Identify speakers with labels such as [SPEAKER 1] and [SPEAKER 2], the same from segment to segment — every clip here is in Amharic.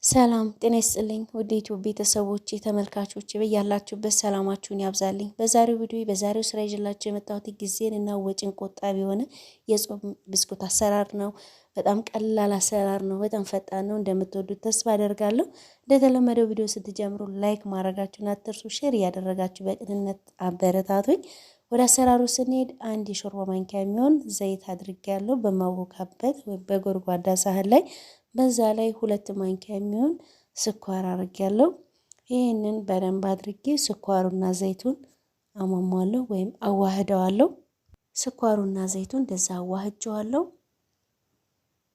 [SPEAKER 1] ሰላም ጤና ይስጥልኝ ውድ ዩቲዩብ ቤተሰቦች ተመልካቾች በያላችሁበት ሰላማችሁን ያብዛልኝ። በዛሬው ስራ ይዤላችሁ የመጣሁት ጊዜን እና ወጪን ቆጣቢ የሆነ የጾም ብስኩት አሰራር ነው። በጣም ቀላል አሰራር ነው። በጣም ፈጣን ነው። እንደምትወዱት ተስፋ አደርጋለሁ። እንደተለመደው ቪዲዮ ስትጀምሩ ላይክ ማድረጋችሁን አትርሱ። ሼር እያደረጋችሁ በቅንነት አበረታቱኝ። ወደ አሰራሩ ስንሄድ አንድ የሾርባ ማንኪያ የሚሆን ዘይት አድርጌያለሁ በማቦካበት በጎድጓዳ ሳህን ላይ በዛ ላይ 2 ማንኪያ የሚሆን ስኳር አድርጌያለሁ። ይሄንን በደንብ አድርጌ ስኳሩና ዘይቱን አሟሟለሁ ወይም አዋህደዋለሁ። ስኳሩና ዘይቱን እንደዛ አዋህጀዋለሁ።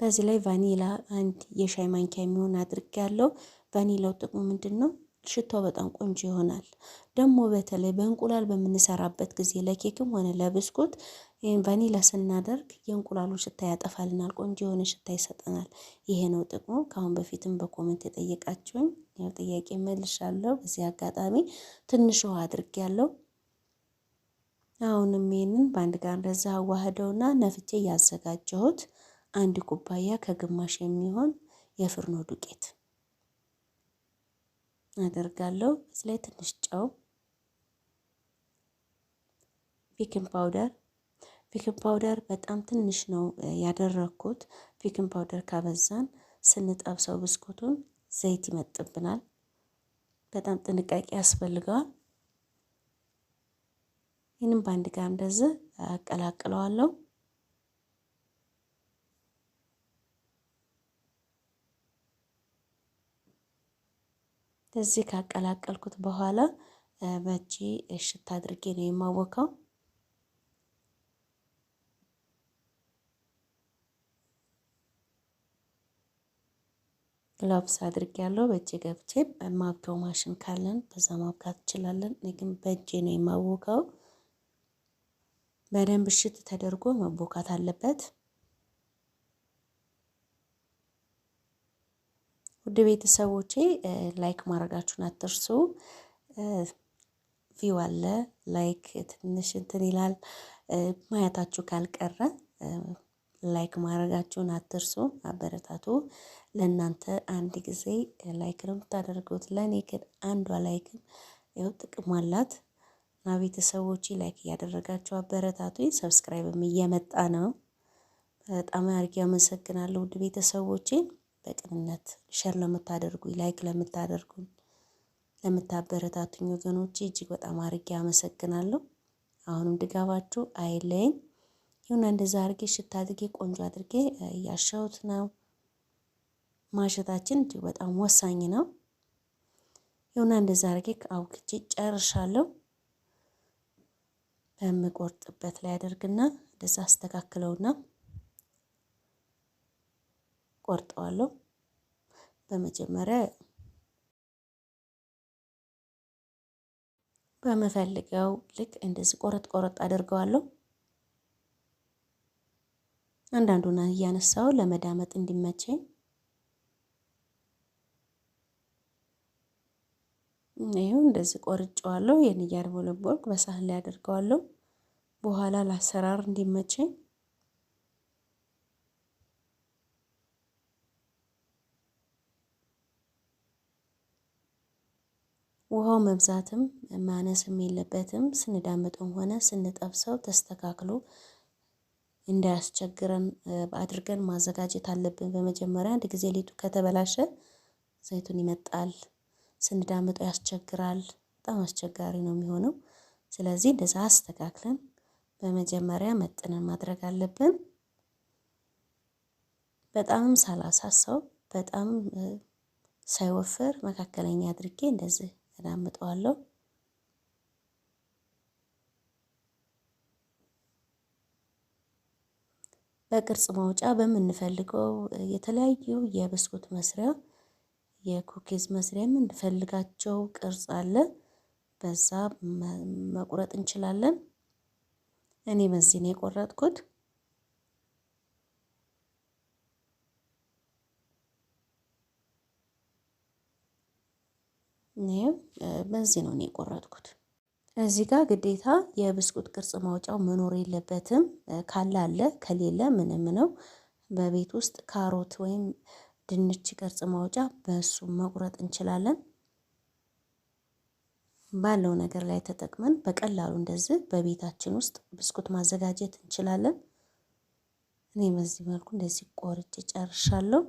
[SPEAKER 1] በዚህ ላይ ቫኒላ አንድ የሻይ ማንኪያ የሚሆን አድርጌያለሁ። ቫኒላው ጥቅሙ ምንድነው? ሽታው በጣም ቆንጆ ይሆናል። ደግሞ በተለይ በእንቁላል በምንሰራበት ጊዜ ለኬክም ሆነ ለብስኩት ይሄን ቫኒላ ስናደርግ የእንቁላሉን ሽታ ያጠፋልናል፣ ቆንጆ የሆነ ሽታ ይሰጠናል። ይሄ ነው ጥቅሙ። ከአሁን በፊትም በኮሜንት የጠየቃችሁኝ ያው ጥያቄ መልሻለሁ። በዚህ አጋጣሚ ትንሽ ውሃ አድርጌያለሁ። አሁንም ይሄንን በአንድ ጋር እንደዛ አዋህደውና ነፍቼ ያዘጋጀሁት 1 ኩባያ ከግማሽ የሚሆን የፍርኖ ዱቄት አደርጋለሁ። በዚህ ላይ ትንሽ ጨው፣ ቤኪንግ ፓውደር በጣም ትንሽ ነው ያደረኩት። ቤኪንግ ፓውደር ካበዛን ስንጠብሰው ብስኩቱን ዘይት ይመጥብናል። በጣም ጥንቃቄ ያስፈልገዋል። ይህንን በአንድ ጋር እንደዚህ አቀላቅለዋለሁ። እዚህ ካቀላቀልኩት በኋላ በእጄ እሽት አድርጌ ነው የማወካው። ግላብስ አድርጌያለሁ። በእጄ ገብቼ ማብኪያው ማሽን ካለን በዛ ማብካት እንችላለን። እኔ ግን በእጄ ነው የማወካው። በደንብ እሽት ተደርጎ መቦካት አለበት። ውድ ቤተሰቦቼ ላይክ ማድረጋችሁን አትርሱ። ቪው አለ ላይክ ትንሽ እንትን ይላል። ማየታችሁ ካልቀረ ላይክ ማድረጋችሁን አትርሱ። አበረታቱ። ለእናንተ አንድ ጊዜ ላይክ ነው የምታደርጉት፣ ለእኔ ግን አንዷ ላይክም ያው ጥቅም አላት። እና ቤተሰቦቼ ላይክ እያደረጋችሁ አበረታቱ። ሰብስክራይብም እየመጣ ነው። በጣም አድርጌ አመሰግናለሁ ውድ ቤተሰቦቼ። በቅንነት ሼር ለምታደርጉኝ፣ ላይክ ለምታደርጉኝ፣ ለምታበረታቱኝ ወገኖቼ እጅግ በጣም አድርጌ አመሰግናለሁ። አሁንም ድጋፋችሁ አይለኝ። ይሁን እንደዛ አድርጌ ሽታ አድርጌ ቆንጆ አድርጌ እያሻሁት ነው። ማሸታችን እጅግ በጣም ወሳኝ ነው። ይሁን እንደዛ አድርጌ አውክቼ ጨርሻለሁ። በምቆርጥበት ላይ አደርግና እንደዛ አስተካክለውና ቆርጠዋለሁ። በመጀመሪያ በመፈልገው ልክ እንደዚህ ቆረጥ አድርገዋለሁ። አንዳንዱን እያነሳው ለመዳመጥ እንዲመቸኝ ይሄው እንደዚህ ቆርጬዋለሁ። ይሄን እያድቦለቦልኩ በሳህን ላይ አደርገዋለሁ። በኋላ ለአሰራር እንዲመቸኝ ውሃው መብዛትም ማነስም የለበትም። ስንዳምጠውም ሆነ ስንጠብሰው ተስተካክሎ እንዳያስቸግረን አድርገን ማዘጋጀት አለብን። በመጀመሪያ አንድ ጊዜ ሊጡ ከተበላሸ ዘይቱን ይመጣል፣ ስንዳምጠው ያስቸግራል። በጣም አስቸጋሪ ነው የሚሆነው። ስለዚህ እንደዛ አስተካክለን በመጀመሪያ መጥነን ማድረግ አለብን። በጣም ሳላሳሳው በጣም ሳይወፍር መካከለኛ አድርጌ እንደዚህ እዳምጠዋለሁ። በቅርጽ ማውጫ በምንፈልገው የተለያዩ የብስኩት መስሪያ፣ የኩኪዝ መስሪያ የምንፈልጋቸው ቅርጽ አለ። በዛ መቁረጥ እንችላለን። እኔ በዚህ ነው የቆረጥኩት። በዚህ ነው የቆረጥኩት። እዚህ ጋር ግዴታ የብስኩት ቅርጽ ማውጫው መኖር የለበትም። ካለ አለ፣ ከሌለ ምንም ነው። በቤት ውስጥ ካሮት ወይም ድንች ቅርጽ ማውጫ በሱ መቁረጥ እንችላለን። ባለው ነገር ላይ ተጠቅመን በቀላሉ እንደዚህ በቤታችን ውስጥ ብስኩት ማዘጋጀት እንችላለን። እኔ በዚህ መልኩ እንደዚህ ቆርጬ ጨርሻለሁ።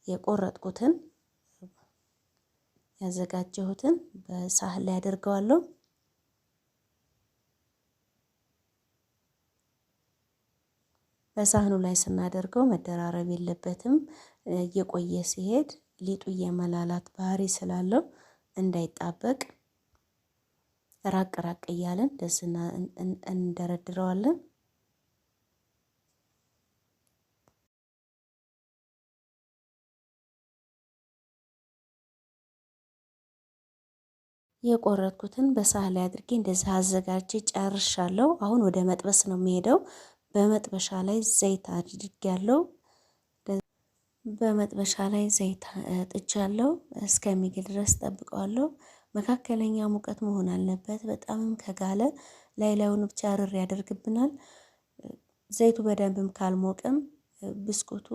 [SPEAKER 1] የቆረጥኩትን ያዘጋጀሁትን በሳህን ላይ አደርገዋለሁ። በሳህኑ ላይ ስናደርገው መደራረብ የለበትም። እየቆየ ሲሄድ ሊጡ የመላላት ባህሪ ስላለው እንዳይጣበቅ ራቅ ራቅ እያለን ደስና እንደረድረዋለን። የቆረጥኩትን በሳህን ላይ አድርጌ እንደዚህ አዘጋጅ ጨርሻለሁ። አሁን ወደ መጥበስ ነው የሚሄደው። በመጥበሻ ላይ ዘይት አድርጌያለሁ። በመጥበሻ ላይ ዘይት ጥጃለሁ። እስከሚግል ድረስ ጠብቀዋለሁ። መካከለኛ ሙቀት መሆን አለበት። በጣምም ከጋለ ላዩን ብቻ ርር ያደርግብናል። ዘይቱ በደንብም ካልሞቀም ብስኩቱ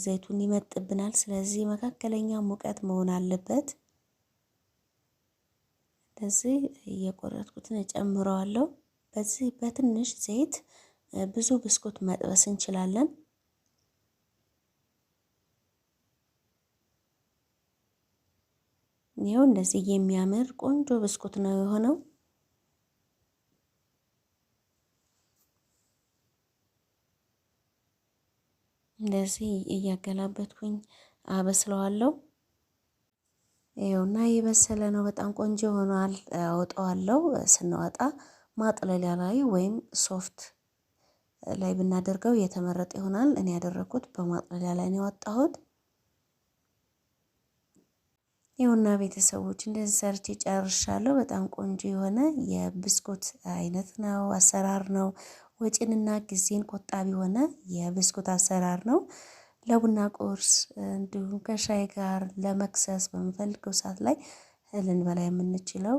[SPEAKER 1] ዘይቱን ይመጥብናል። ስለዚህ መካከለኛ ሙቀት መሆን አለበት። እንደዚህ እየቆረጥኩትን እጨምረዋለሁ። በዚህ በትንሽ ዘይት ብዙ ብስኩት መጥበስ እንችላለን። ይኸው እንደዚህ የሚያምር ቆንጆ ብስኩት ነው የሆነው። እንደዚህ እያገላበጥኩኝ አበስለዋለሁ። ይኸውና የበሰለ ነው። በጣም ቆንጆ ሆኗል። አወጣዋለሁ። ስናወጣ ማጥለሊያ ላይ ወይም ሶፍት ላይ ብናደርገው የተመረጠ ይሆናል። እኔ ያደረኩት በማጥለሊያ ላይ ነው ያወጣሁት። ይኸውና ቤተሰቦች እንደዚህ ሰርቼ ጨርሻለሁ። በጣም ቆንጆ የሆነ የብስኩት አይነት ነው፣ አሰራር ነው። ወጪንና ጊዜን ቆጣቢ የሆነ የብስኩት አሰራር ነው። ለቡና ቁርስ እንዲሁም ከሻይ ጋር ለመክሰስ በምፈልገው ሰዓት ላይ ልንበላ የምንችለው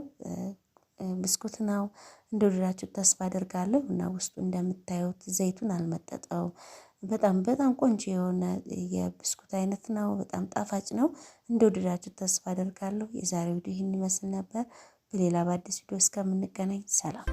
[SPEAKER 1] ብስኩት ነው። እንደወደዳችሁ ተስፋ አደርጋለሁ እና ውስጡ እንደምታዩት ዘይቱን አልመጠጠው። በጣም ቆንጆ የሆነ የብስኩት አይነት ነው። በጣም ጣፋጭ ነው። እንደወደዳችሁ ተስፋ አደርጋለሁ። የዛሬው ቪዲዮ ይህን ይመስል ነበር። በሌላ በአዲስ ቪዲዮ እስከምንገናኝ ሰላም።